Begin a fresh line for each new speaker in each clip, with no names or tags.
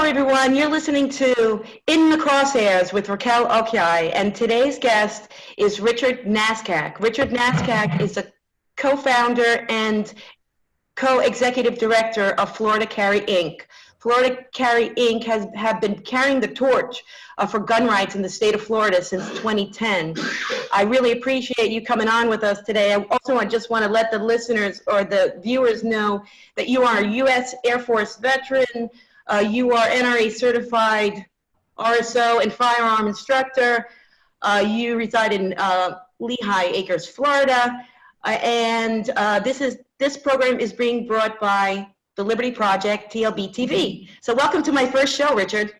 Hello, everyone. You're listening to In the Crosshairs with Raquel Okyay, and today's guest is Richard Nascak. Richard Nascak is a co-founder and co-executive director of Florida Carry Inc. Florida Carry Inc. have been carrying the torch for gun rights in the state of Florida since 2010. I really appreciate you coming on with us today. I just want to let the listeners or the viewers know that you are a U.S. Air Force veteran. You are NRA-certified RSO and firearm instructor. You reside in Lehigh Acres, Florida. This program is being brought by the Liberty Project, TLBTV. So welcome to my first show, Richard.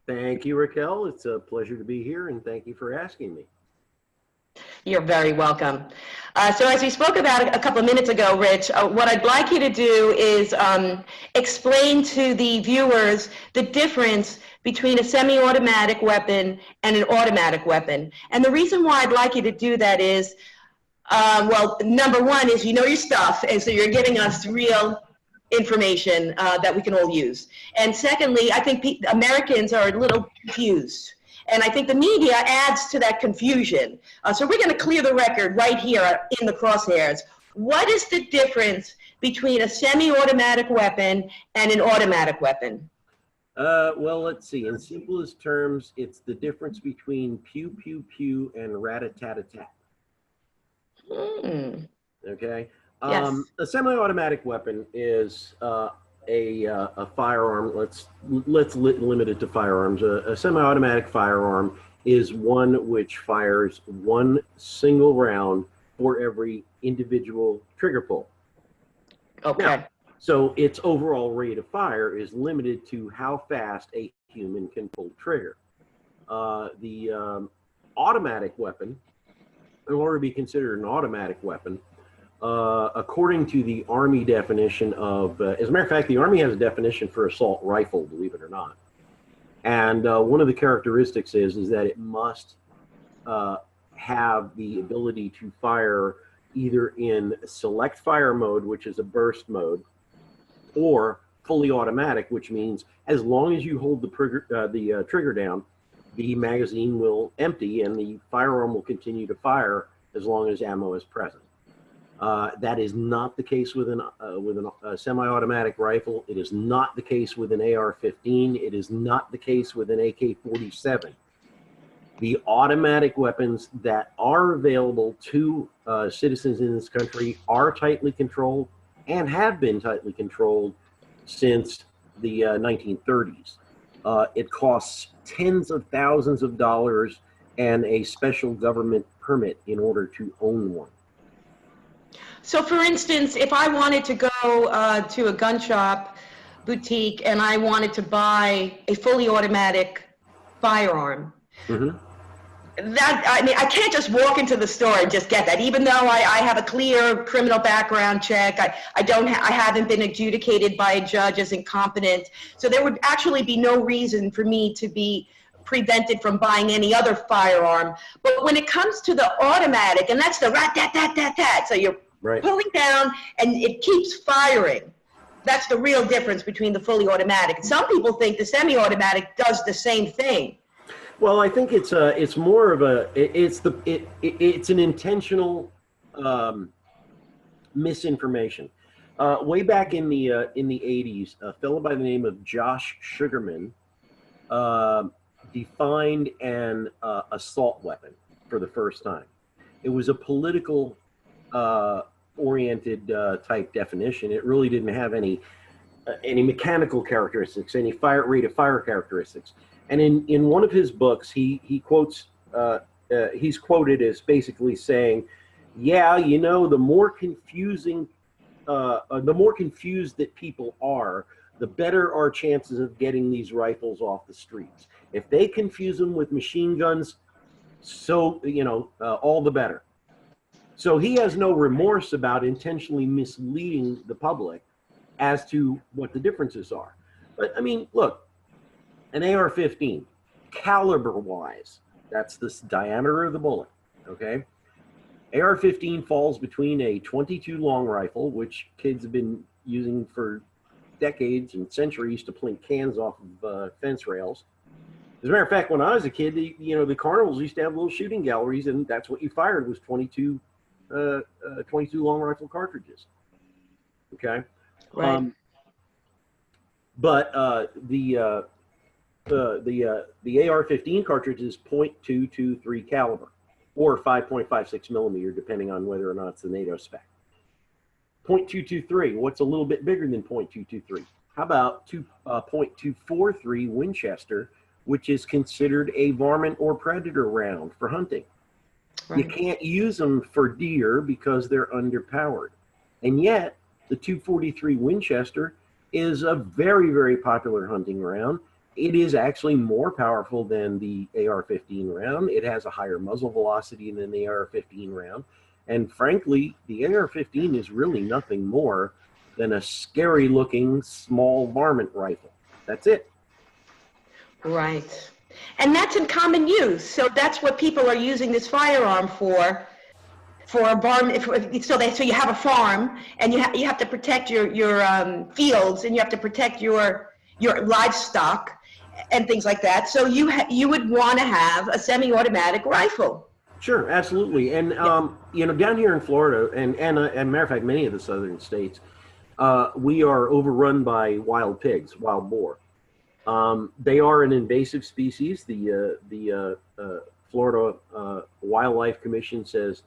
Thank you, Raquel. It's a pleasure to be here, and thank you for asking me.
You're very welcome. So as we spoke about a couple of minutes ago, Rich, what I'd like you to do is explain to the viewers the difference between a semi-automatic weapon and an automatic weapon. And the reason why I'd like you to do that is, well, number one is you know your stuff, and so you're giving us real information that we can all use. And secondly, I think Americans are a little confused. And I think the media adds to that confusion. So we're going to clear the record right here in the Crosshairs. What is the difference between a semi-automatic weapon and an automatic weapon?
Well, let's see. In simplest terms, it's the difference between pew, pew, pew and rat-a-tat-a-tat. Okay?
Yes.
A semi-automatic weapon is a firearm. Let's limit it to firearms. A semi-automatic firearm is one which fires one single round for every individual trigger pull.
Okay.
Now, so its overall rate of fire is limited to how fast a human can pull trigger. The automatic weapon, in order to be considered an automatic weapon, according to the Army definition of, as a matter of fact, the Army has a definition for assault rifle, believe it or not. And one of the characteristics is that it must have the ability to fire either in select fire mode, which is a burst mode, or fully automatic, which means as long as you hold the trigger down, the magazine will empty and the firearm will continue to fire as long as ammo is present. That is not the case with a semi-automatic rifle. It is not the case with an AR-15. It is not the case with an AK-47. The automatic weapons that are available to citizens in this country are tightly controlled and have been tightly controlled since the 1930s. It costs tens of thousands of dollars and a special government permit in order to own one.
So for instance, if I wanted to go to a gun shop boutique and I wanted to buy a fully automatic firearm, I can't just walk into the store and just get that, even though I have a clear criminal background check. I haven't been adjudicated by a judge as incompetent. So there would actually be no reason for me to be prevented from buying any other firearm. But when it comes to the automatic, and that's the rat-tat-tat-tat-tat, so you're pulling down and it keeps firing. That's the real difference between the fully automatic. Some people think the semi-automatic does the same thing.
Well, I think it's more of it's an intentional misinformation. Way back in the 80s, a fellow by the name of Josh Sugarman defined an assault weapon for the first time. It was a political oriented type definition. It really didn't have any mechanical characteristics, any rate of fire characteristics. And in one of his books, he quotes, he's quoted as basically saying, yeah, you know, the more confused that people are, the better our chances of getting these rifles off the streets. If they confuse them with machine guns, so, you know, all the better. So he has no remorse about intentionally misleading the public as to what the differences are. But I mean, look, an AR-15, caliber-wise, that's the diameter of the bullet, okay? AR-15 falls between a .22 long rifle, which kids have been using for decades and centuries to plink cans off of fence rails. As a matter of fact, when I was a kid, the carnivals used to have little shooting galleries, and that's what you fired was 22 long rifle cartridges. Okay.
Right.
But the AR-15 cartridge is .223 caliber, or 5.56 millimeter, depending on whether or not it's the NATO spec. .223. What's a little bit bigger than .223? How about .243 Winchester, which is considered a varmint or predator round for hunting. Right. You can't use them for deer because they're underpowered. And yet, the .243 Winchester is a very, very popular hunting round. It is actually more powerful than the AR-15 round. It has a higher muzzle velocity than the AR-15 round. And frankly, the AR-15 is really nothing more than a scary-looking small varmint rifle. That's it.
Right. And that's in common use. So that's what people are using this firearm for a barn. So you have a farm, and you have to protect your fields, and you have to protect your livestock and things like that. So you would want to have a semi-automatic rifle.
Sure, absolutely. And down here in Florida, and matter of fact, many of the southern states, we are overrun by wild pigs, wild boar. They are an invasive species. The Florida Wildlife Commission says,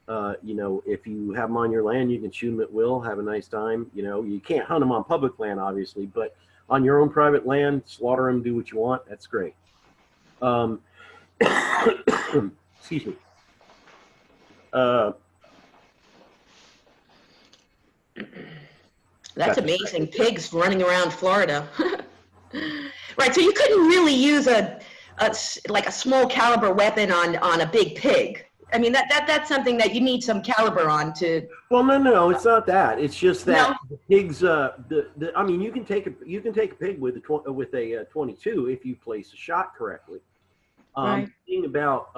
if you have them on your land, you can shoot them at will, have a nice time. You can't hunt them on public land, obviously, but on your own private land, slaughter them, do what you want. That's great. Excuse me.
That's amazing. Pigs running around Florida. Right. So you couldn't really use like a small caliber weapon on a big pig. I mean, that's something that you need some caliber on to.
Well, no, it's not that. It's just that the pigs. I mean, you can take a pig with a 22 if you place a shot correctly.
Right.
The thing about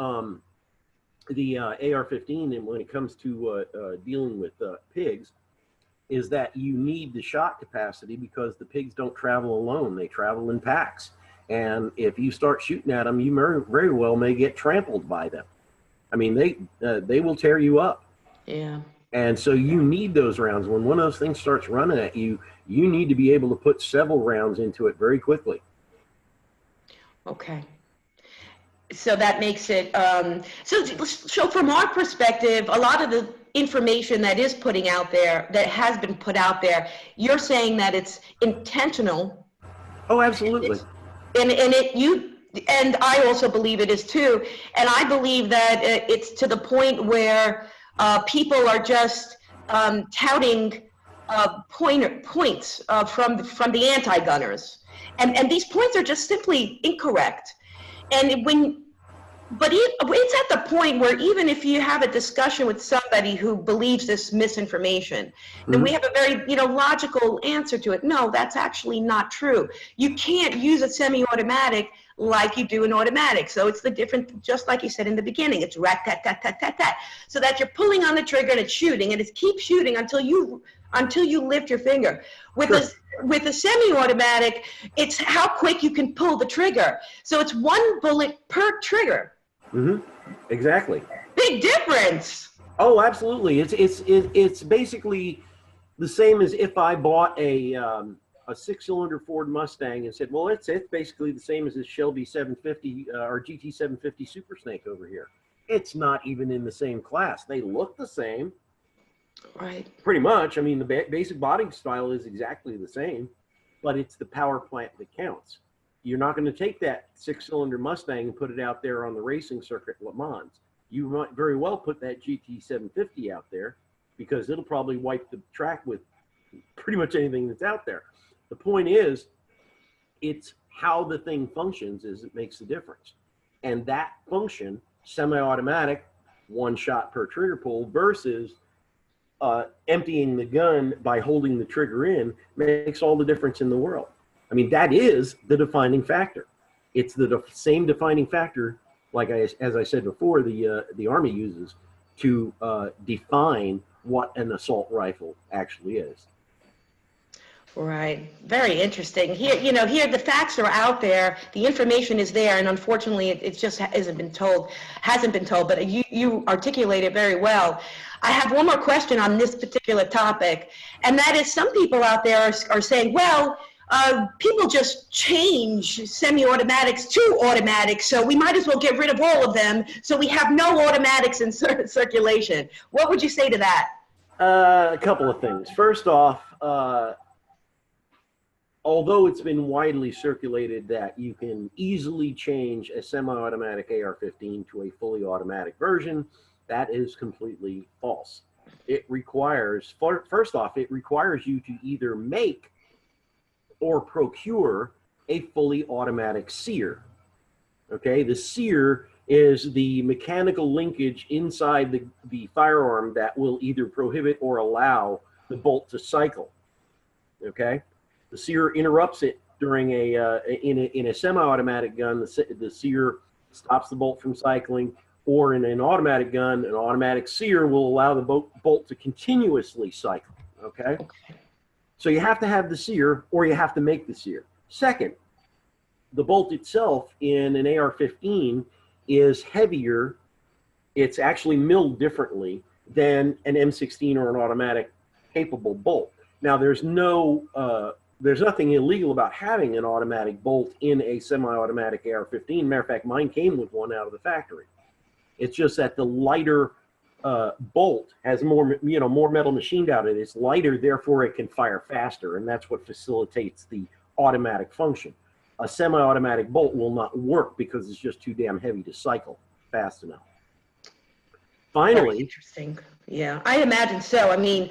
the AR-15, and when it comes to dealing with pigs, is that you need the shot capacity because the pigs don't travel alone; they travel in packs. And if you start shooting at them, you very well may get trampled by them. I mean, they will tear you up.
Yeah.
And so you need those rounds. When one of those things starts running at you, you need to be able to put several rounds into it very quickly.
Okay. So that makes it, so from our perspective, a lot of the information that has been put out there, you're saying that it's intentional.
Oh, absolutely.
And I also believe it is too. And I believe that it's to the point where people are just touting points from the anti-gunners. And these points are just simply incorrect. But it's at the point where even if you have a discussion with somebody who believes this misinformation, then we have a very logical answer to it. No, that's actually not true. You can't use a semi-automatic like you do an automatic. So it's the different, just like you said in the beginning, it's rat-tat-tat-tat-tat-tat. So that you're pulling on the trigger and it's shooting, and it keeps shooting until you lift your finger. With a semi-automatic, it's how quick you can pull the trigger. So it's one bullet per trigger.
Exactly.
Big difference.
Oh, absolutely. It's basically the same as if I bought a 6-cylinder Ford Mustang and said, well, it's basically the same as this Shelby 750 or GT 750 Super Snake over here. It's not even in the same class. They look the same.
Right.
Pretty much. I mean, the basic body style is exactly the same, but it's the power plant that counts. You're not going to take that 6-cylinder Mustang and put it out there on the racing circuit Le Mans. You might very well put that GT 750 out there because it'll probably wipe the track with pretty much anything that's out there. The point is, it's how the thing functions is it makes the difference. And that function, semi-automatic, one shot per trigger pull versus emptying the gun by holding the trigger in, makes all the difference in the world. I mean, that is the defining factor. It's the same defining factor, like as I said before, the Army uses to define what an assault rifle actually is.
Right. Very interesting. Here, here the facts are out there, the information is there, and unfortunately, it just hasn't been told. But you articulate it very well. I have one more question on this particular topic, and that is, some people out there are saying, well, people just change semi-automatics to automatics, so we might as well get rid of all of them, so we have no automatics in circulation. What would you say to that?
A couple of things. First off, although it's been widely circulated that you can easily change a semi-automatic AR-15 to a fully automatic version, that is completely false. It requires, first off, it requires you to either make or procure a fully automatic sear. Okay, the sear is the mechanical linkage inside the firearm that will either prohibit or allow the bolt to cycle. Okay, the sear interrupts it during in a semi-automatic gun. The sear stops the bolt from cycling, or in an automatic gun, an automatic sear will allow the bolt to continuously cycle. Okay, so you have to have the sear, or you have to make the sear. Second, the bolt itself in an AR-15 is heavier. It's actually milled differently than an M16 or an automatic capable bolt. Now, there's nothing illegal about having an automatic bolt in a semi-automatic AR-15. Matter of fact, mine came with one out of the factory. It's just that the lighter bolt has more metal machined out of it. It's lighter, therefore it can fire faster, and that's what facilitates the automatic function. A semi-automatic bolt will not work because it's just too damn heavy to cycle fast enough. Finally,
very interesting. Yeah, I imagine so. I mean,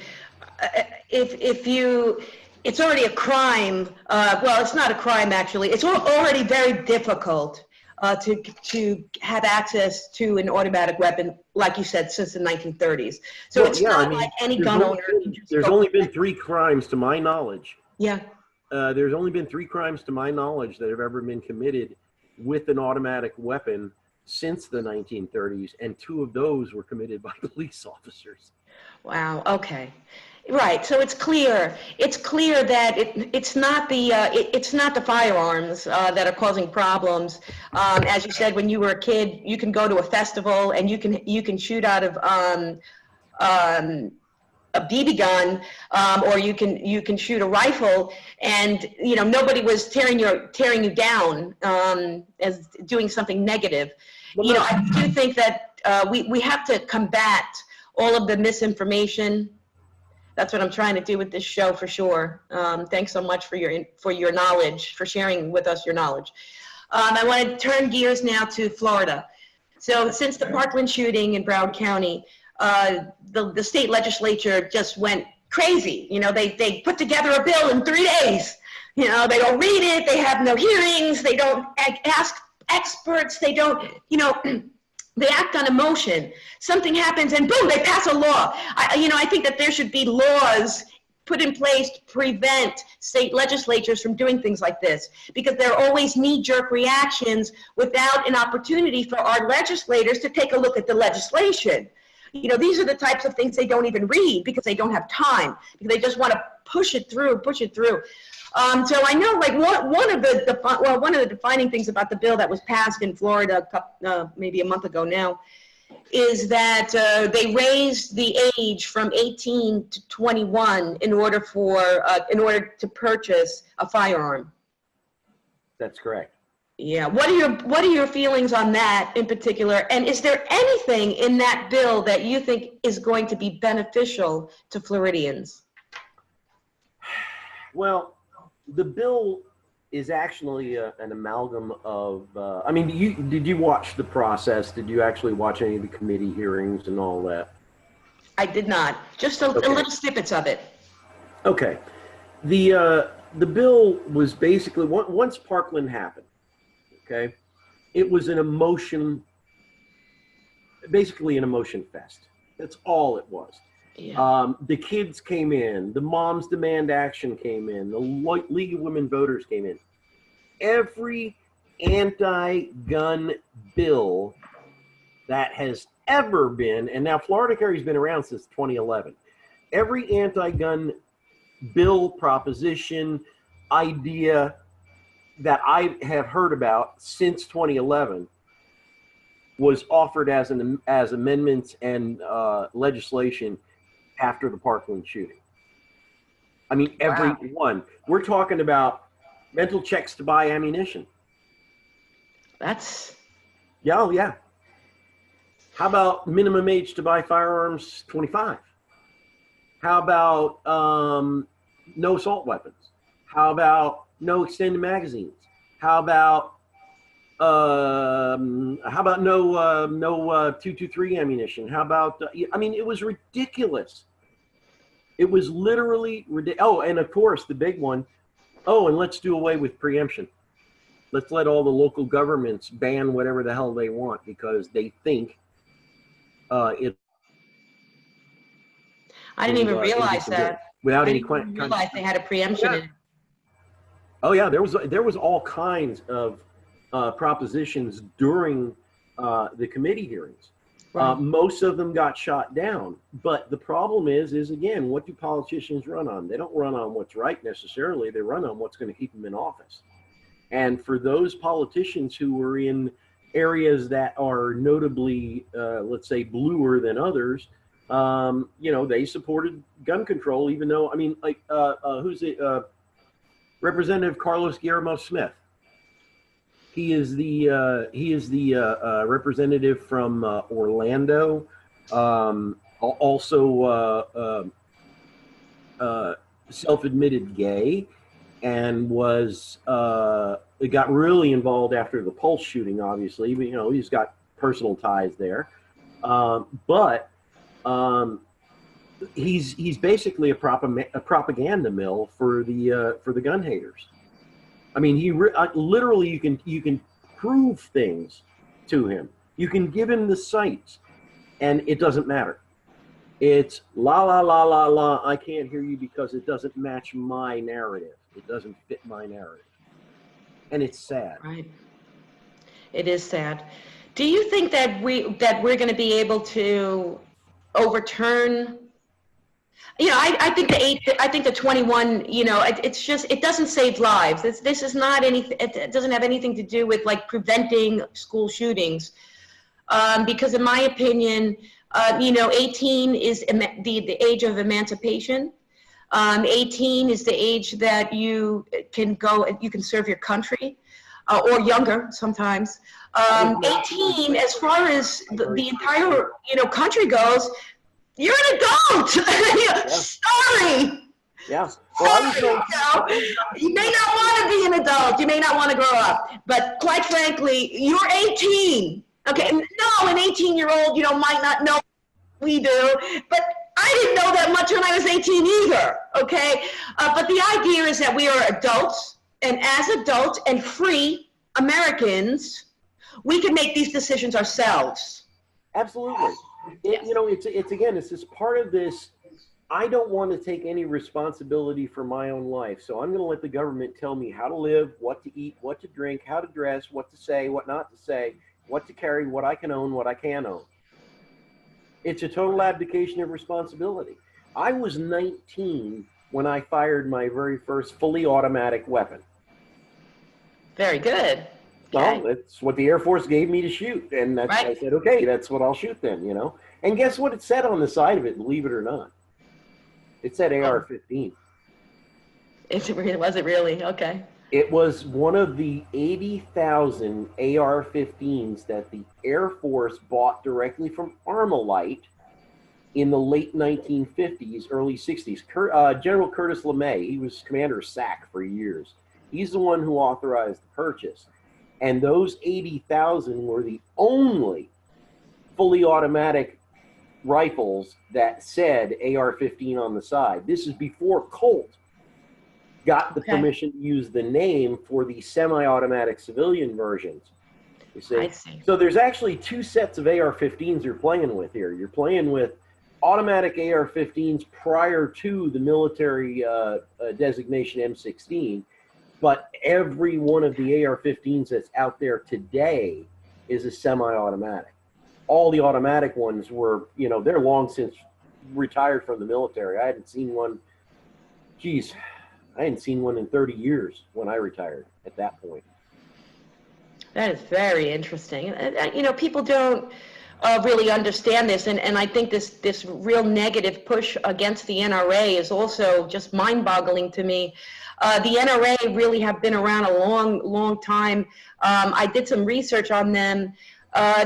it's already a crime. Well, it's not a crime actually. It's already very difficult to have access to an automatic weapon, like you said, since the 1930s. So well, it's not like any gun owner.
There's only been 3 crimes to my knowledge.
Yeah.
There's only been 3 crimes to my knowledge that have ever been committed with an automatic weapon since the 1930s, and 2 of those were committed by police officers.
Wow. Okay. Right. So it's clear. It's clear that it's not the firearms that are causing problems. As you said, when you were a kid, you can go to a festival and you can shoot out of a BB gun, or you can shoot a rifle, and nobody was tearing you down as doing something negative. Well, I do think that we have to combat all of the misinformation. That's what I'm trying to do with this show, for sure. Thanks so much for your knowledge, for sharing with us your knowledge. I want to turn gears now to Florida. So since the Parkland shooting in Broward County, the state legislature just went crazy. They put together a bill in 3 days. They don't read it. They have no hearings. They don't ask experts. They don't, they act on emotion. Something happens and boom, they pass a law. I think that there should be laws put in place to prevent state legislatures from doing things like this, because there are always knee-jerk reactions without an opportunity for our legislators to take a look at the legislation. These are the types of things they don't even read because they don't have time, because they just want to push it through. So I know, like, one of the defining things about the bill that was passed in Florida maybe a month ago now is that they raised the age from 18 to 21 in order to purchase a firearm.
That's correct.
Yeah. What are your feelings on that in particular? And is there anything in that bill that you think is going to be beneficial to Floridians?
Well, the bill is actually an amalgam of, did you watch the process? Did you actually watch any of the committee hearings and all that?
I did not. Just a little snippets of it.
Okay. The bill was basically, once Parkland happened, okay, it was basically an emotion fest. That's all it was. Yeah. The kids came in, the Moms Demand Action came in, the League of Women Voters came in. Every anti-gun bill that has ever been, and now Florida Carry's been around since 2011. Every anti-gun bill, proposition, idea that I have heard about since 2011 was offered as amendments and legislation after the Parkland shooting. I mean, every one. We're talking about mental checks to buy ammunition.
That's...
Yeah, oh, yeah. How about minimum age to buy firearms, 25? How about no assault weapons? How about no extended magazines? How about no 223 ammunition? How about I mean, it was ridiculous. It was literally ridiculous. Oh, and of course the big one. Oh, and let's do away with preemption. Let's let all the local governments ban whatever the hell they want because they think it.
I didn't even realize that.
Without any
didn't realize they had a preemption.
Yeah. Oh yeah, there was all kinds of propositions during the committee hearings. Right. Most of them got shot down, but the problem is again, what do politicians run on? They don't run on what's right necessarily. They run on what's going to keep them in office. And for those politicians who were in areas that are notably, let's say, bluer than others, you know, they supported gun control, even though, I mean, like, who's it? Representative Carlos Guillermo Smith. He is the representative from Orlando, also self-admitted gay, and was got really involved after the Pulse shooting. Obviously, you know, he's got personal ties there, but he's basically a propaganda mill for the gun haters. I mean, literally you can prove things to him. You can give him the sites, and it doesn't matter. It's la la la la la. I can't hear you because it doesn't match my narrative. It doesn't fit my narrative, and it's sad.
Right. It is sad. Do you think that we're going to be able to overturn? You know, I think the 21, you know, it's just, it doesn't save lives. This is not anything, it doesn't have anything to do with like preventing school shootings. Because in my opinion, you know, 18 is the age of emancipation. 18 is the age that you can serve your country, or younger sometimes. 18, as far as the entire, you know, country goes, you're an adult. Yeah. Sorry.
Yeah. Well,
you may not want to be an adult. You may not want to grow up. But quite frankly, you're 18. Okay. No, an 18-year-old, you know, might not know we do. But I didn't know that much when I was 18 either. Okay. But the idea is that we are adults, and as adults and free Americans, we can make these decisions ourselves.
Absolutely. You know, it's this part of this. I don't want to take any responsibility for my own life, so I'm going to let the government tell me how to live, what to eat, what to drink, how to dress, what to say, what not to say, what to carry, what I can own, what I can't own. It's a total abdication of responsibility. I was 19 when I fired my very first fully automatic weapon.
Very good.
Well, that's what the Air Force gave me to shoot. And that's, right. I said, okay, that's what I'll shoot then, you know. And guess what it said on the side of it, believe it or not? It said AR-15.
Was it really? Okay.
It was one of the 80,000 AR-15s that the Air Force bought directly from Armalite in the late 1950s, early 60s. General Curtis LeMay, he was commander of SAC for years. He's the one who authorized the purchase. And those 80,000 were the only fully automatic rifles that said AR-15 on the side. This is before Colt got the permission to use the name for the semi-automatic civilian versions. You see?
I see.
So there's actually two sets of AR-15s you're playing with here. You're playing with automatic AR-15s prior to the military designation M16. But every one of the AR-15s that's out there today is a semi-automatic. All the automatic ones were, you know, they're long since retired from the military. I hadn't seen one Geez, I hadn't seen one in 30 years when I retired at that point.
That is very interesting. You know, people don't really understand this, and I think this real negative push against the NRA is also just mind-boggling to me. The NRA really have been around a long time. I did some research on them.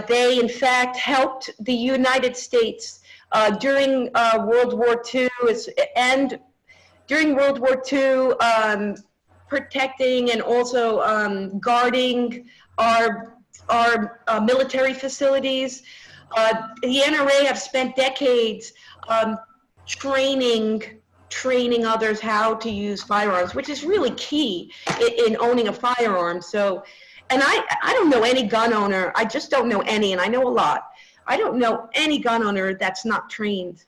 They, in fact, helped the United States during World War II and during World War II, protecting and also guarding our military facilities. The NRA have spent decades training others how to use firearms, which is really key in owning a firearm. So, and I don't know any gun owner. I just don't know any, and I know a lot. I don't know any gun owner that's not trained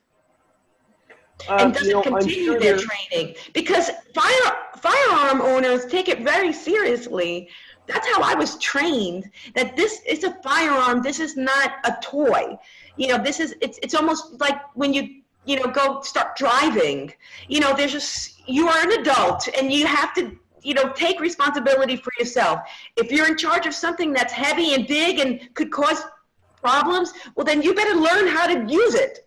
and doesn't continue their training, because firearm owners take it very seriously. That's how I was trained, that this is a firearm. This is not a toy. You know, this is, it's almost like when you know, go start driving, you know, there's just, you are an adult and you have to, you know, take responsibility for yourself. If you're in charge of something that's heavy and big and could cause problems, well, then you better learn how to use it.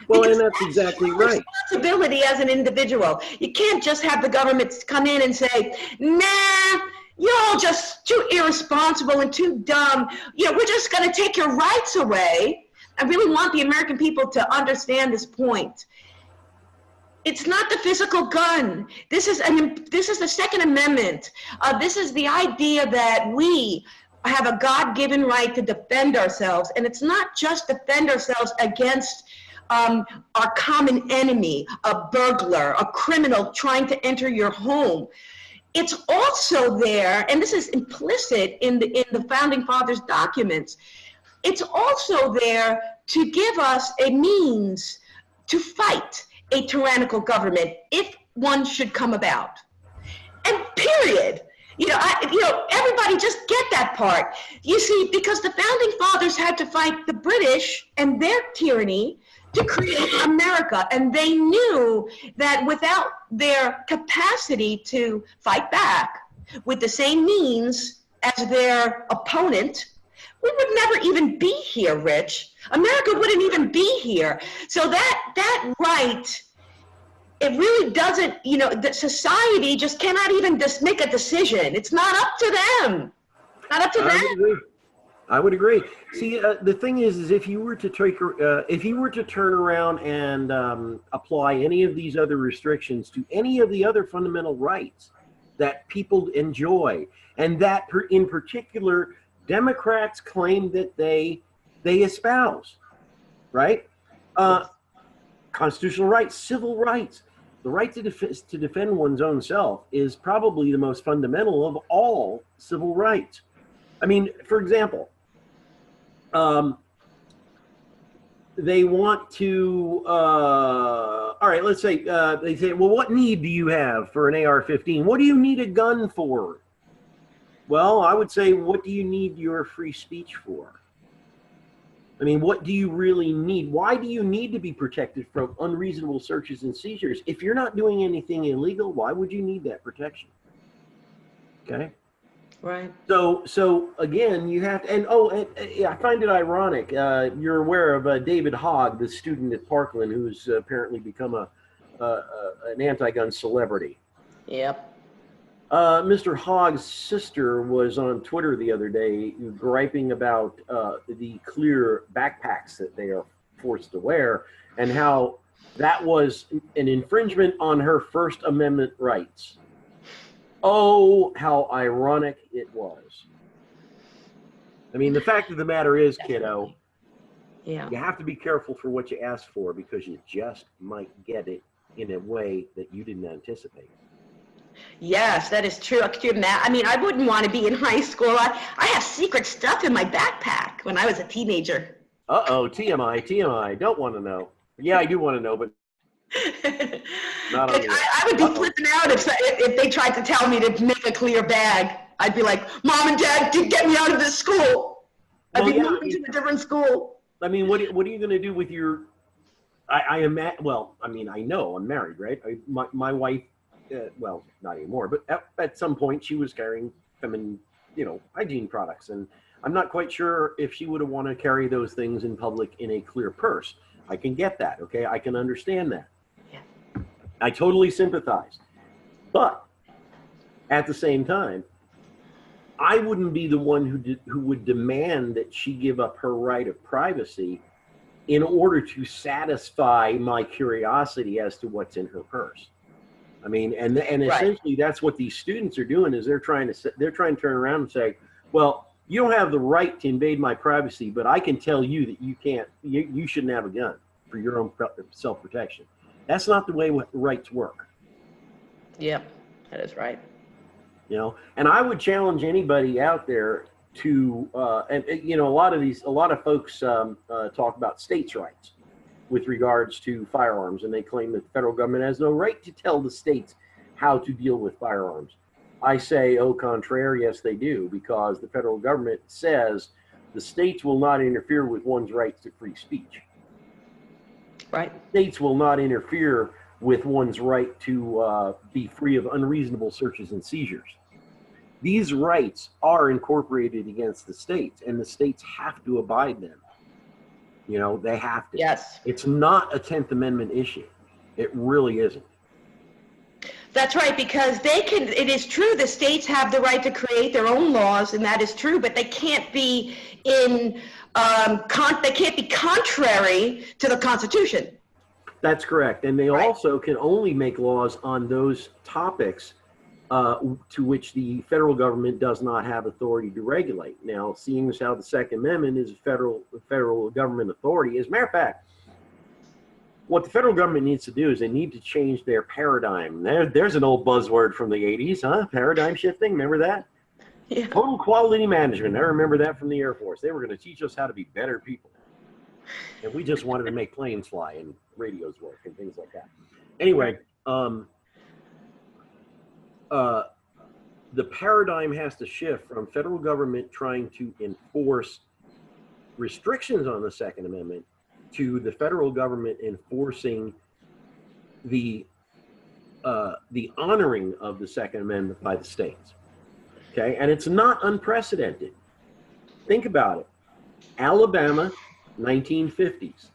Well, and that's exactly right.
Responsibility as an individual. You can't just have the government come in and say, nah, you're all just too irresponsible and too dumb. You know, we're just going to take your rights away. I really want the American people to understand this point. It's not the physical gun. This is the Second Amendment. This is the idea that we have a God-given right to defend ourselves, and it's not just defend ourselves against our common enemy, a burglar, a criminal trying to enter your home. It's also there, and this is implicit in the Founding Fathers' documents, it's also there to give us a means to fight a tyrannical government if one should come about. And period. You know, everybody just get that part. You see, because the Founding Fathers had to fight the British and their tyranny to create America, and they knew that without their capacity to fight back with the same means as their opponent, we would never even be here, Rich. America wouldn't even be here. So that right, it really doesn't, you know, the society just cannot even just make a decision. It's not up to them. Not up to them.
I would agree. See, the thing is if you were to turn around and apply any of these other restrictions to any of the other fundamental rights that people enjoy, and that in particular Democrats claim that they espouse, right? Constitutional rights, civil rights, the right to defend one's own self is probably the most fundamental of all civil rights. I mean, for example, they want to, all right, let's say, they say, well, what need do you have for an AR-15? What do you need a gun for? Well, I would say, what do you need your free speech for? I mean, what do you really need? Why do you need to be protected from unreasonable searches and seizures? If you're not doing anything illegal, why would you need that protection? Okay.
Right.
So again, you have to, and I find it ironic. You're aware of David Hogg, the student at Parkland, who's apparently become an anti-gun celebrity.
Yep.
Mr. Hogg's sister was on Twitter the other day griping about the clear backpacks that they are forced to wear, and how that was an infringement on her First Amendment rights. Oh, how ironic it was. I mean, the fact of the matter is, kiddo,
yeah,
you have to be careful for what you ask for, because you just might get it in a way that you didn't anticipate.
Yes, that is true. I mean, I wouldn't want to be in high school. I have secret stuff in my backpack when I was a teenager.
Uh-oh, TMI. Don't want to know. Yeah, I do want to know, but not on
I would be flipping out if they tried to tell me to make a clear bag. I'd be like, Mom and Dad, get me out of this school. I'd be moving to a different school.
I mean, what are you going to do with your I am well. I mean, I know I'm married, right? My wife, well, not anymore, but at some point she was carrying feminine, hygiene products, and I'm not quite sure if she would have wanted to carry those things in public in a clear purse. I can get that, okay? I can understand that.
Yeah.
I totally sympathize, but at the same time, I wouldn't be the one who would demand that she give up her right of privacy in order to satisfy my curiosity as to what's in her purse. I mean, and essentially that's what these students are doing, is they're trying to turn around and say, well, you don't have the right to invade my privacy, but I can tell you that you shouldn't have a gun for your own self-protection. That's not the way rights work.
Yep, that is right.
And I would challenge anybody out there to, a lot of folks talk about states' rights with regards to firearms, and they claim that the federal government has no right to tell the states how to deal with firearms. I say, au contraire, yes, they do, because the federal government says the states will not interfere with one's rights to free speech.
Right.
States will not interfere with one's right to be free of unreasonable searches and seizures. These rights are incorporated against the states, and the states have to abide them. They have to.
Yes.
It's not a 10th Amendment issue. It really isn't.
That's right, because it is true, the states have the right to create their own laws, and that is true, but they can't be they can't be contrary to the Constitution.
That's correct. And they also can only make laws on those topics to which the federal government does not have authority to regulate. Now, seeing as how the Second Amendment is a federal government authority, as a matter of fact, what the federal government needs to do is they need to change their paradigm. There's an old buzzword from the 80s, huh? Paradigm shifting, remember that?
Yeah.
Total quality management. I remember that from the Air Force. They were going to teach us how to be better people. And we just wanted to make planes fly and radios work and things like that. Anyway, the paradigm has to shift from federal government trying to enforce restrictions on the Second Amendment to the federal government enforcing the honoring of the Second Amendment by the states. Okay, and it's not unprecedented. Think about it. Alabama, 1950s.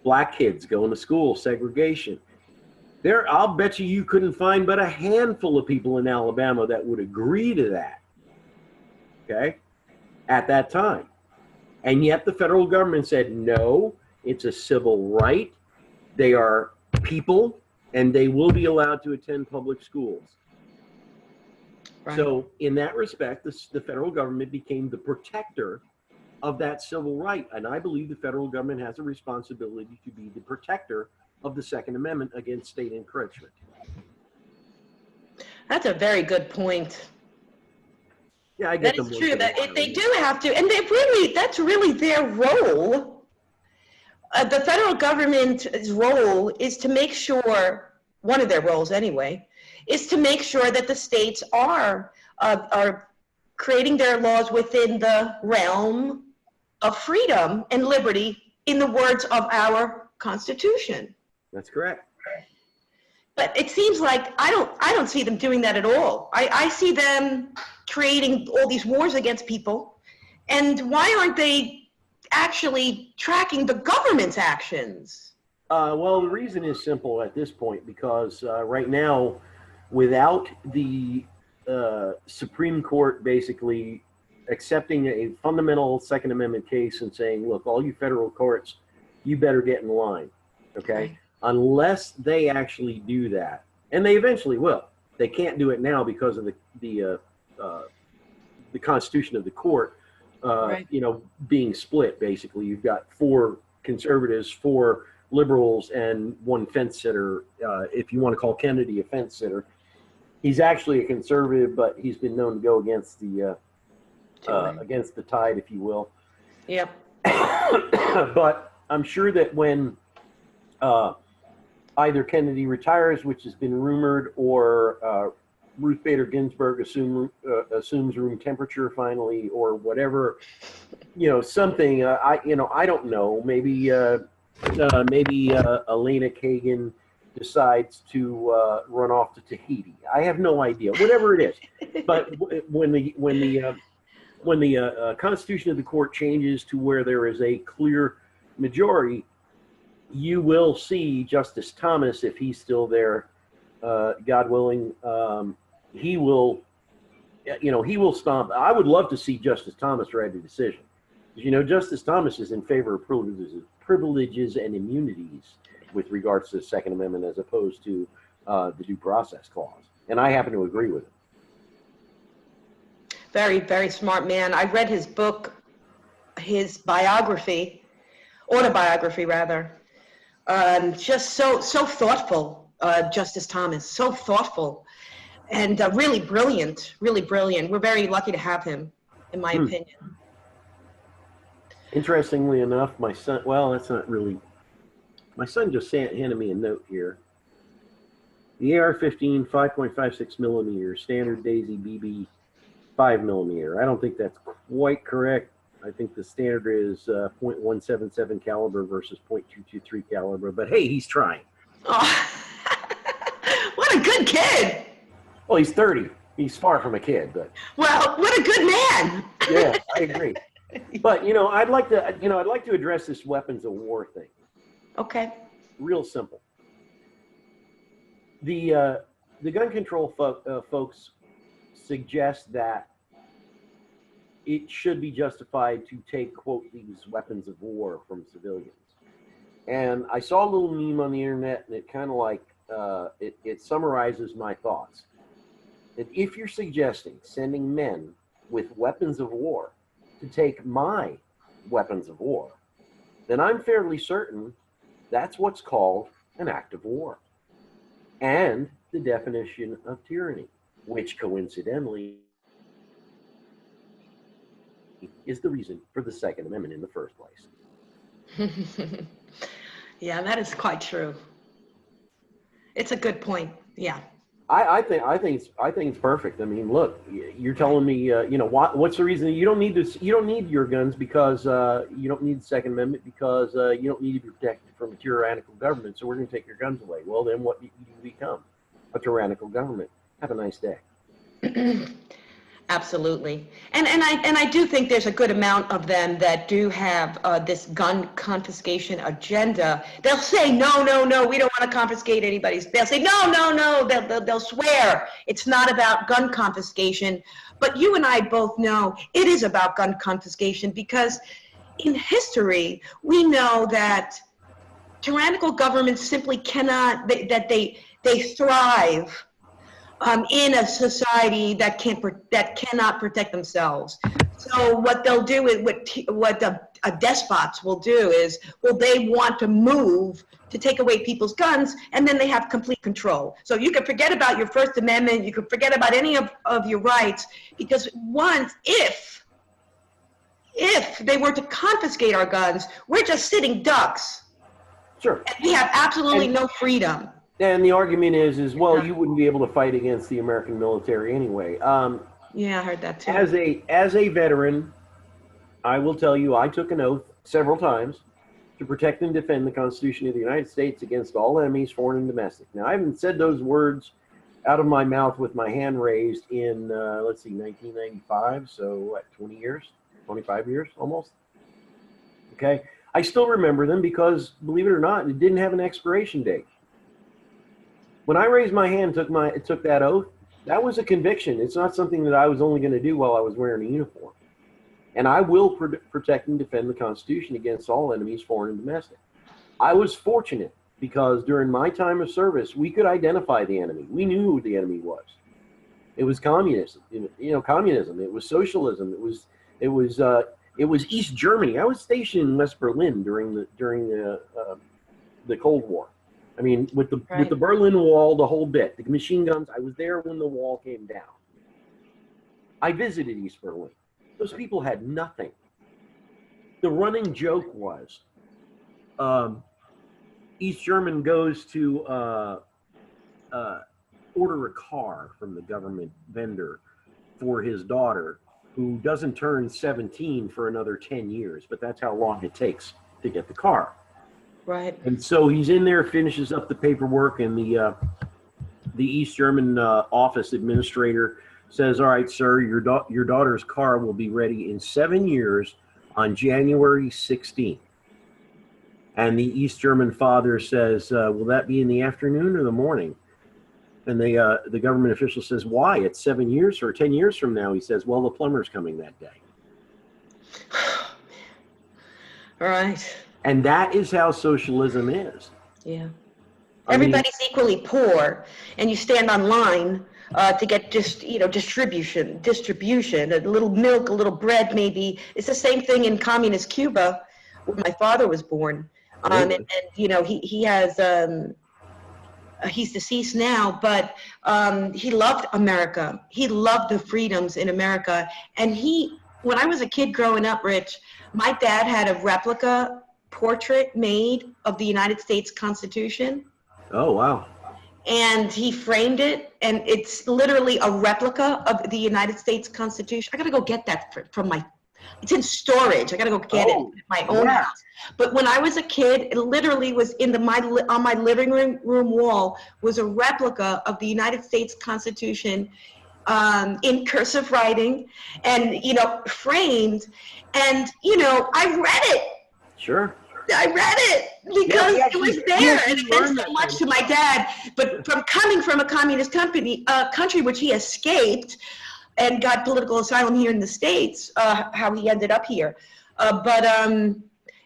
Black kids going to school, segregation. I'll bet you couldn't find but a handful of people in Alabama that would agree to that, okay, at that time. And yet the federal government said, no, it's a civil right. They are people, and they will be allowed to attend public schools. Right. So in that respect, the federal government became the protector of that civil right. And I believe the federal government has a responsibility to be the protector of the Second Amendment against state encroachment.
That's a very good point.
Yeah, I get
that is true. That they do have to, and that's really their role. The federal government's role is to make sure, one of their roles anyway, is to make sure that the states are creating their laws within the realm of freedom and liberty, in the words of our Constitution.
That's correct.
But it seems like I don't see them doing that at all. I see them creating all these wars against people. And why aren't they actually tracking the government's actions?
Well, the reason is simple at this point, because right now, without the Supreme Court basically accepting a fundamental Second Amendment case and saying, look, all you federal courts, you better get in line, okay? Right. Unless they actually do that, and they eventually will. They can't do it now because of the constitution of the court, right. Being split. Basically, you've got 4 conservatives, 4 liberals, and 1 fence sitter. If you want to call Kennedy a fence sitter, he's actually a conservative, but he's been known to go against the tide, if you will.
Yeah.
But I'm sure that when either Kennedy retires, which has been rumored, or Ruth Bader Ginsburg assumes room temperature finally, or whatever, something. I don't know. Maybe maybe Elena Kagan decides to run off to Tahiti. I have no idea. Whatever it is, but when the constitution of the court changes to where there is a clear majority, you will see Justice Thomas, if he's still there, God willing, he will, he will stomp. I would love to see Justice Thomas write a decision. Justice Thomas is in favor of privileges and immunities with regards to the Second Amendment as opposed to the Due Process Clause. And I happen to agree with him.
Very, very smart man. I read his book, his autobiography rather. Just so thoughtful, Justice Thomas, so thoughtful and really brilliant, really brilliant. We're very lucky to have him, in my opinion.
Interestingly enough, my son, well, that's not really, my son just handed me a note here. The AR-15 5.56 millimeter standard Daisy BB 5 millimeter. I don't think that's quite correct. I think the standard is .177 caliber versus .223 caliber, but hey, he's trying.
Oh, what a good kid.
Well, he's 30. He's far from a kid, but.
Well, what a good man.
Yeah, I agree. But, I'd like to address this weapons of war thing.
Okay.
Real simple. The gun control folks suggest that it should be justified to take, quote, these weapons of war from civilians. And I saw a little meme on the internet, and it kind of like, it summarizes my thoughts. That if you're suggesting sending men with weapons of war to take my weapons of war, then I'm fairly certain that's what's called an act of war. And the definition of tyranny, which coincidentally is the reason for the Second Amendment in the first place.
Yeah, that is quite true. It's a good point. Yeah.
I think it's perfect. I mean, look, you're telling me, what's the reason you don't need this? You don't need your guns because you don't need the Second Amendment because you don't need to be protected from a tyrannical government. So we're going to take your guns away. Well, then what do you become? A tyrannical government. Have a nice day.
Absolutely. And I do think there's a good amount of them that do have this gun confiscation agenda. They'll say, no, we don't want to confiscate anybody's. They'll say, no. They'll swear it's not about gun confiscation. But you and I both know it is about gun confiscation because in history, we know that tyrannical governments simply cannot, that they thrive in a society that cannot protect themselves. So what they'll do is what despots will do is, they want to move to take away people's guns, and then they have complete control. So you can forget about your First Amendment, you can forget about any of your rights, because if they were to confiscate our guns, we're just sitting ducks.
Sure.
And we have absolutely no freedom.
And the argument is well, you wouldn't be able to fight against the American military anyway.
Yeah, I heard that too.
As a veteran, I will tell you, I took an oath several times to protect and defend the Constitution of the United States against all enemies, foreign and domestic. Now, I haven't said those words out of my mouth with my hand raised in, 1995, so what, 20 years, 25 years almost? Okay. I still remember them because, believe it or not, it didn't have an expiration date. When I raised my hand, took that oath, that was a conviction. It's not something that I was only going to do while I was wearing a uniform. And I will protect and defend the Constitution against all enemies, foreign and domestic. I was fortunate because during my time of service, we could identify the enemy. We knew who the enemy was. It was communism. Communism. It was socialism. It was East Germany. I was stationed in West Berlin during the Cold War. I mean, with the Berlin Wall, the whole bit, the machine guns, I was there when the wall came down. I visited East Berlin. Those people had nothing. The running joke was, East German goes to order a car from the government vendor for his daughter, who doesn't turn 17 for another 10 years, but that's how long it takes to get the car.
Right.
And so he's in there, finishes up the paperwork, and the East German office administrator says, "All right, sir, your daughter's car will be ready in 7 years on January 16th." And the East German father says, "Will that be in the afternoon or the morning?" And the government official says, "Why? It's 7 years or 10 years from now." He says, "Well, the plumber's coming that day."
Right.
And that is how socialism is.
Yeah.
I mean,
Everybody's equally poor, and you stand online to get just, distribution, a little milk, a little bread, maybe. It's the same thing in communist Cuba, where my father was born. And he has, he's deceased now, but he loved America. He loved the freedoms in America. And when I was a kid growing up, Rich, my dad had a replica portrait made of the United States Constitution.
oh, wow.
And he framed it, and it's literally a replica of the United States Constitution. I gotta go get that it's in storage. I gotta go get it in my own house. But when I was a kid, it literally was on my living room wall was a replica of the United States Constitution in cursive writing, and framed. And I read it.
Sure.
I read it because it was there, and it meant so much to my dad. But coming from a communist country which he escaped and got political asylum here in the States, how he ended up here. But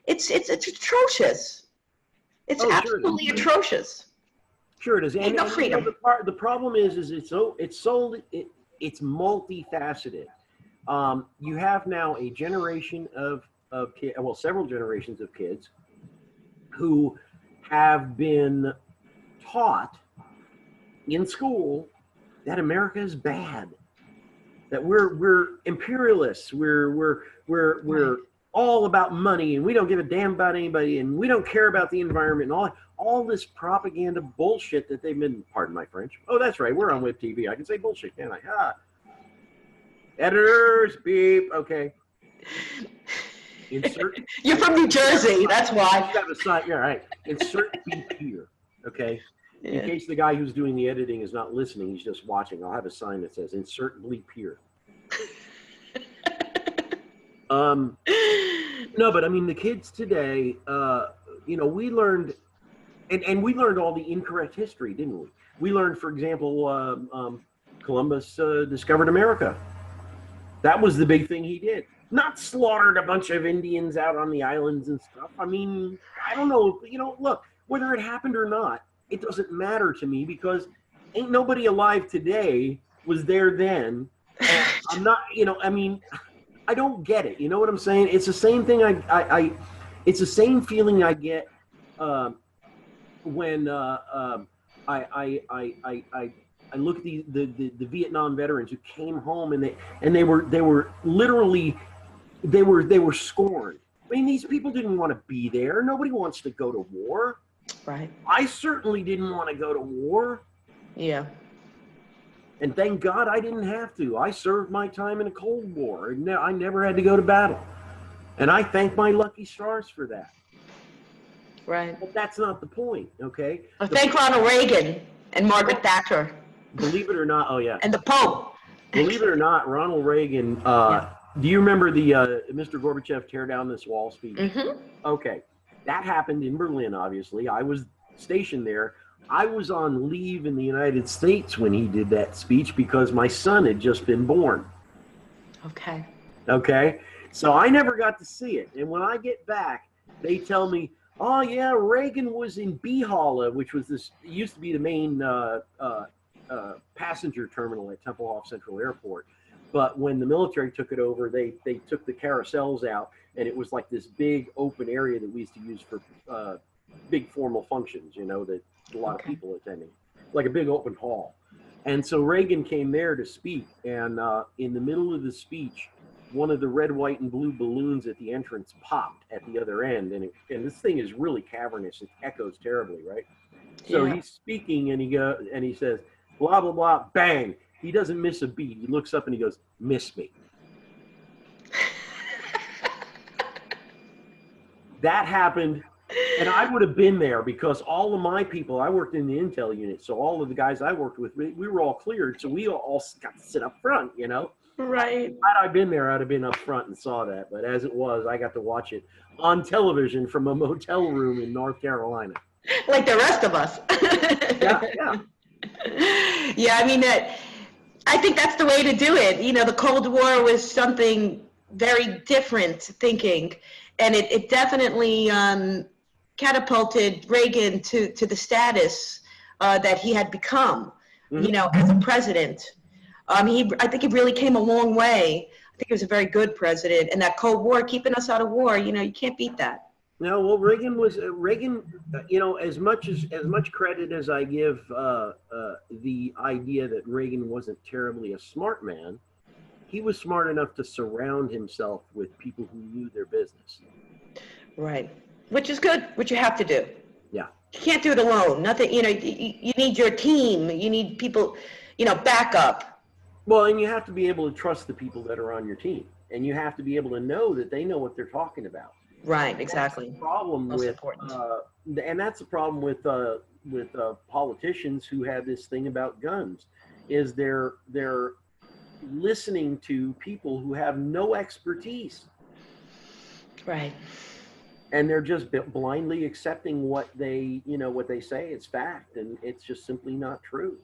it's atrocious. It's absolutely atrocious.
Sure it is.
Ain't no freedom.
The problem is it's multifaceted. You have now a generation of kids, well, several generations of kids who have been taught in school that America is bad, that we're imperialists, we're all about money, and we don't give a damn about anybody, and we don't care about the environment, and all this propaganda bullshit that they've been, pardon my French. Oh, that's right, we're on Web TV. I can say bullshit, can't I? Editors, beep, okay. Insert.
You're from New Jersey, that's why.
You have a sign, yeah, right. Insert beep here, okay? In case the guy who's doing the editing is not listening, he's just watching, I'll have a sign that says insert bleep here. No, but I mean, the kids today, we learned, and we learned all the incorrect history, didn't we? We learned, for example, Columbus discovered America. That was the big thing he did. Not slaughtered a bunch of Indians out on the islands and stuff. I mean, I don't know. Look, whether it happened or not, it doesn't matter to me, because ain't nobody alive today was there then. And I'm not, I mean, I don't get it. You know what I'm saying? It's the same thing. It's the same feeling I get when I look at the Vietnam veterans who came home, and they were literally they were scorned. I mean, these people didn't want to be there. Nobody wants to go to war.
Right.
I certainly didn't want to go to war.
Yeah.
And thank God I didn't have to. I served my time in a Cold War. I never had to go to battle. And I thank my lucky stars for that.
Right.
But that's not the point, okay?
Thank Ronald Reagan and Margaret Thatcher.
Believe it or not, oh yeah.
And the Pope.
Believe it or not, Ronald Reagan, do you remember the Mr. Gorbachev tear down this wall speech?
Mm-hmm.
Okay. That happened in Berlin, obviously. I was stationed there. I was on leave in the United States when he did that speech because my son had just been born.
Okay.
Okay. So I never got to see it. And when I get back, they tell me, oh yeah, Reagan was in Behala, which was it used to be the main passenger terminal at Tempelhof Central Airport. But when the military took it over, they took the carousels out, and it was like this big open area that we used to use for big formal functions, that a lot of people attending, like a big open hall. And so Reagan came there to speak, and in the middle of the speech, one of the red, white, and blue balloons at the entrance popped at the other end, and this thing is really cavernous. It echoes terribly, right? So he's speaking, and he says, blah, blah, blah, bang. He doesn't miss a beat. He looks up and he goes, miss me. That happened And I would have been there because all of my people, I worked in the intel unit, so all of the guys I worked with, we were all cleared, so we all got to sit up front, you know?
Right.
Had I been there, I'd have been up front and saw that. But as it was, I got to watch it on television from a motel room in North Carolina.
Like the rest of us.
Yeah, yeah.
Yeah, I mean, I think that's the way to do it. You know, the Cold War was something very different thinking, and it definitely catapulted Reagan to the status that he had become, you know, as a president. I think he really came a long way. I think he was a very good president, and that Cold War, keeping us out of war, you know, you can't beat that.
No, well, Reagan, you know, as much credit as I give the idea that Reagan wasn't terribly a smart man, he was smart enough to surround himself with people who knew their business.
Right, which is good, which you have to do.
Yeah.
You can't do it alone. Nothing, you know, you need your team. You need people, you know, backup.
Well, and you have to be able to trust the people that are on your team, and you have to be able to know that they know what they're talking about.
Right, exactly.
That's the problem and that's the problem with politicians who have this thing about guns, is they're listening to people who have no expertise.
Right.
And they're just blindly accepting what they say is fact, and it's just simply not true.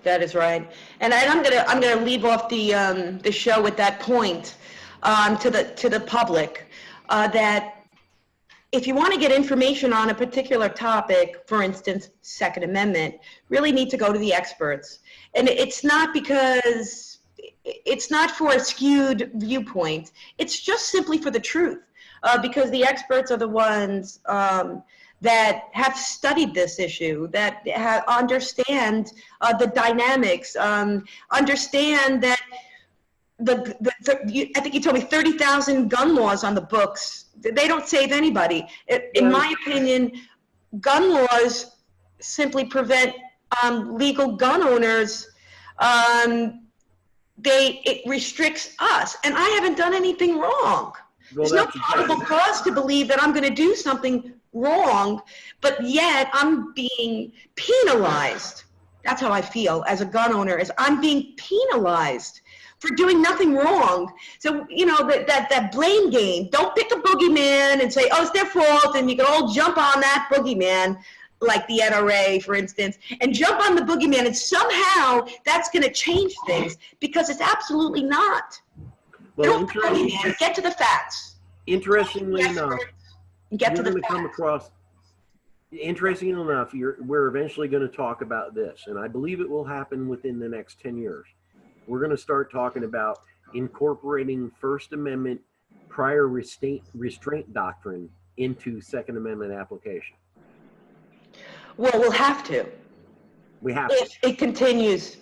That is right. And I'm gonna leave off the show with that point to the public. That if you want to get information on a particular topic, for instance, Second Amendment, really need to go to the experts. And it's not because, it's not for a skewed viewpoint. It's just simply for the truth, because the experts are the ones that have studied this issue, that understand the dynamics, understand that I think you told me 30,000 gun laws on the books. They don't save anybody. In my opinion, gun laws simply prevent legal gun owners. It restricts us, and I haven't done anything wrong. There's no probable cause to believe that I'm going to do something wrong, but yet I'm being penalized. That's how I feel as a gun owner, is I'm being penalized for doing nothing wrong. So, you know, that blame game, don't pick a boogeyman and say, oh, it's their fault, and you can all jump on that boogeyman, like the NRA, for instance, and jump on the boogeyman, and somehow that's going to change things, because it's absolutely not.
Well,
get to the facts.
Interestingly enough, interesting enough, we're eventually going to talk about this, and I believe it will happen within the next 10 years. We're going to start talking about incorporating First Amendment prior restraint doctrine into Second Amendment application.
Well, we'll have to.
We have
if it continues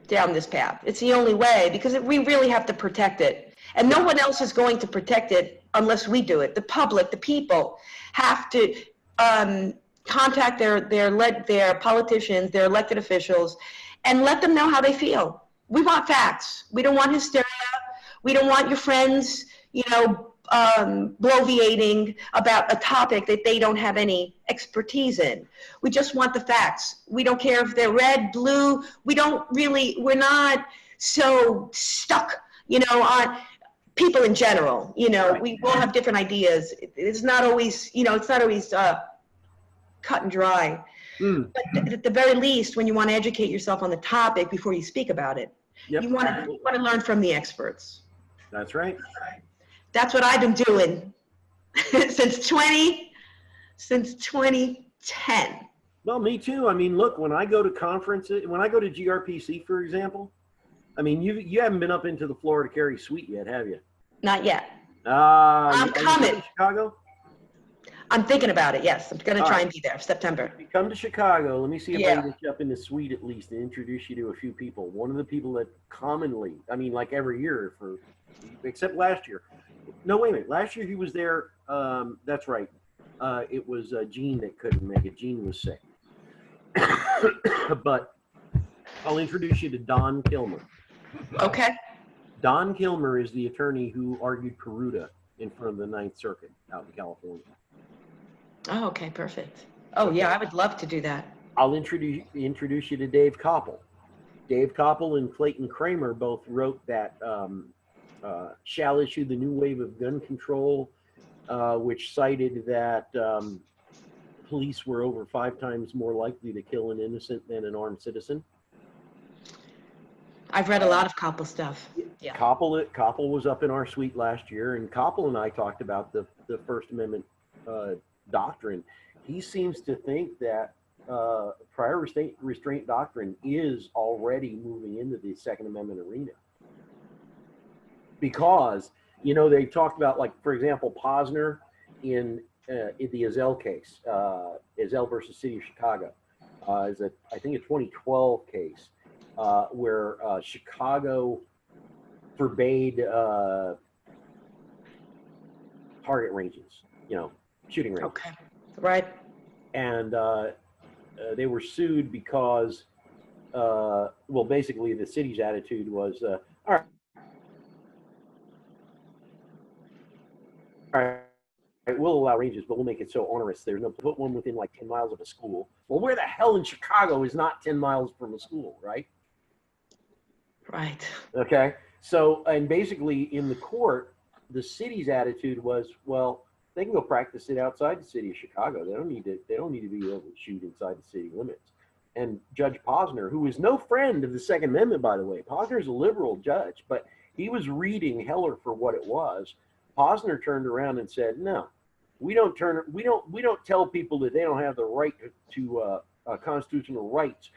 down this path. It's the only way, because we really have to protect it. And no one else is going to protect it unless we do it. The public, the people, have to contact their politicians, their elected officials, and let them know how they feel. We want facts. We don't want hysteria. We don't want your friends, you know, bloviating about a topic that they don't have any expertise in. We just want the facts. We don't care if they're red, blue. We're not so stuck, you know, on people in general. You know, we all have different ideas. It's not always, you know, it's not always cut and dry. But at the very least, when you want to educate yourself on the topic before you speak about it, you want to learn from the experts.
That's right.
That's what I've been doing since 2010.
Well, me too. I mean, look, when I go to conferences, when I go to GRPC, for example, I mean, you haven't been up into the Florida Carry Suite yet, have you?
Not yet.
I'm
coming.
To Chicago?
I'm thinking about it, yes. I'm going to try and be there September.
If you come to Chicago, let me see if I can get you up in the suite at least and introduce you to a few people. One of the people that commonly, I mean, like every year, except last year. No, wait a minute. Last year he was there. That's right. It was Gene that couldn't make it. Gene was sick. But I'll introduce you to Don Kilmer.
Okay.
Don Kilmer is the attorney who argued Peruta in front of the Ninth Circuit out in California.
Oh, okay, perfect. Oh, yeah, I would love to do that.
I'll introduce you to Dave Koppel. Dave Koppel and Clayton Kramer both wrote that shall issue the new wave of gun control, which cited that police were over 5 times more likely to kill an innocent than an armed citizen.
I've read a lot of Koppel stuff. Yeah.
Koppel was up in our suite last year, and Koppel and I talked about the First Amendment doctrine. He seems to think that prior restraint doctrine is already moving into the Second Amendment arena. Because, you know, they talked about, like, for example, Posner in the Ezell case, Ezell versus City of Chicago, is I think a 2012 case where Chicago forbade target ranges, you know, shooting ranges.
Okay, right.
And they were sued because, well, basically the city's attitude was, all right, we'll allow ranges, but we'll make it so onerous. There's no put one within like 10 miles of a school. Well, where the hell in Chicago is not 10 miles from a school, right?
Right.
Okay. So, and basically in the court, the city's attitude was, well, they can go practice it outside the city of Chicago. They don't need to be able to shoot inside the city limits. And Judge Posner, who is no friend of the Second Amendment, by the way, Posner's a liberal judge, but he was reading Heller for what it was. Posner turned around and said, no, we don't tell people that they don't have the right to constitutional rights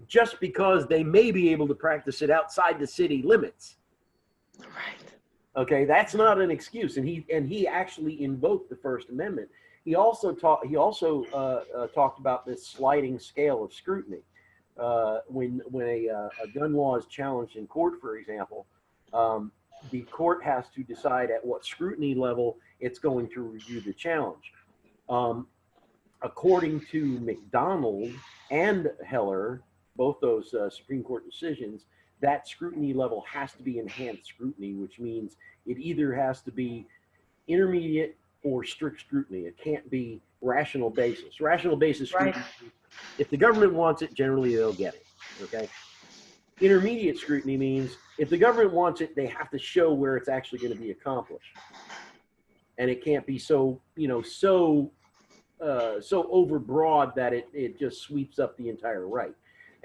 just because they may be able to practice it outside the city limits.
Right.
Okay, that's not an excuse, and he actually invoked the First Amendment. He also talked about this sliding scale of scrutiny. When a gun law is challenged in court, for example, the court has to decide at what scrutiny level it's going to review the challenge. According to McDonald and Heller, both those Supreme Court decisions, that scrutiny level has to be enhanced scrutiny, which means it either has to be intermediate or strict scrutiny. It can't be rational basis. Rational basis scrutiny, right. If the government wants it, generally they'll get it, okay? Intermediate scrutiny means if the government wants it, they have to show where it's actually going to be accomplished. And it can't be so, you know, so overbroad that it just sweeps up the entire right.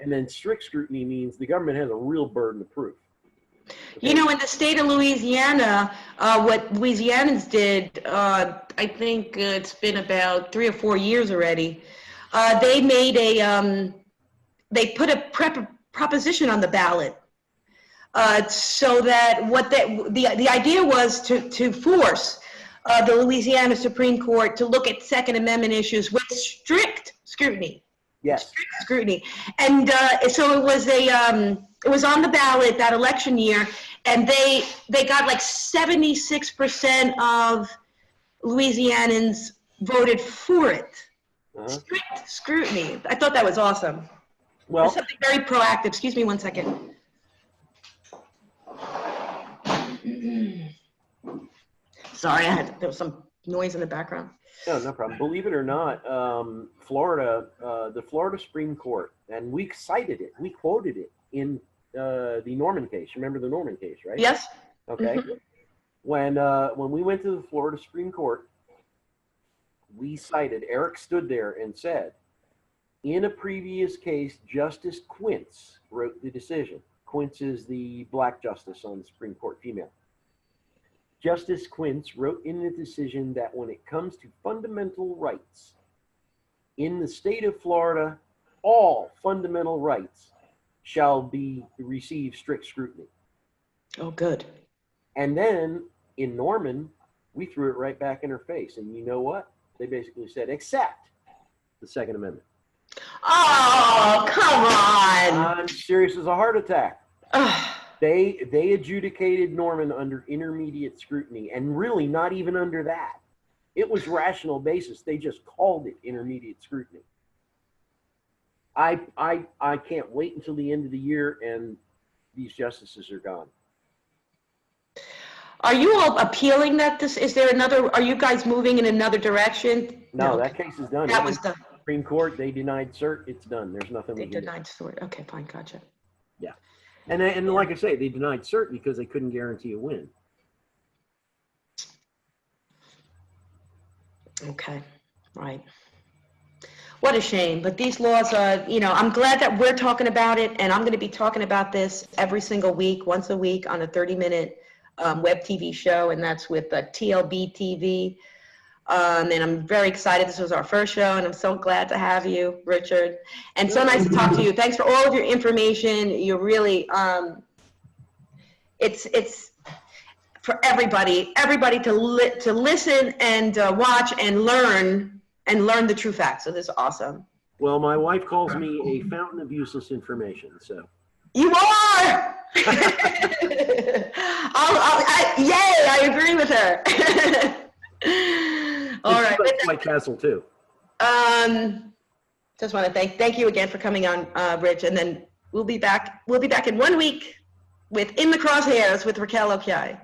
And then strict scrutiny means the government has a real burden of proof. Okay?
You know, in the state of Louisiana, what Louisianans did, I think it's been about 3 or 4 years already, they made they put a proposition on the ballot so that the idea was to force the Louisiana Supreme Court to look at Second Amendment issues with strict scrutiny.
Yes.
Strict scrutiny. And so it was on the ballot that election year, and they got like 76% of Louisianans voted for it. Strict scrutiny. I thought that was awesome.
Well,
it's something very proactive. Excuse me one second. Sorry, there was some noise in the background.
No, no problem. Believe it or not, Florida, the Florida Supreme Court, and we cited it, we quoted it in the Norman case. Remember the Norman case, right?
Yes.
Okay. Mm-hmm. When we went to the Florida Supreme Court, we cited, Eric stood there and said, in a previous case, Justice Quince wrote the decision. Quince is the black justice on the Supreme Court, female. Justice Quince wrote in the decision that when it comes to fundamental rights, in the state of Florida, all fundamental rights shall receive strict scrutiny.
Oh, good.
And then in Norman, we threw it right back in her face. And you know what? They basically said, except the Second Amendment.
Oh, come on.
I'm serious as a heart attack. They adjudicated Norman under intermediate scrutiny, and really not even under that. It was rational basis. They just called it intermediate scrutiny. I can't wait until the end of the year and these justices are gone.
Are you all appealing that this, is there another, are you guys moving in another direction?
No, that case is done.
That was done.
Supreme Court, they denied cert, it's done. There's nothing
They
we can do.
denied cert. Okay, fine, gotcha.
Yeah. And like I say, they denied cert because they couldn't guarantee a win.
Okay, right. What a shame, but these laws are, you know, I'm glad that we're talking about it, and I'm going to be talking about this every single week, once a week on a 30-minute web TV show, and that's with TLBTV. And I'm very excited. This was our first show, and I'm so glad to have you, Richard. And so nice to talk to you. Thanks for all of your information. You're really, it's for everybody to listen and watch and learn the true facts. So this is awesome.
Well, my wife calls me a fountain of useless information, so.
You are! Yay, I agree with her. All right.
White Castle too.
Just want to thank you again for coming on, Rich, and then we'll be back in 1 week with In the Crosshairs with Raquel Okyay.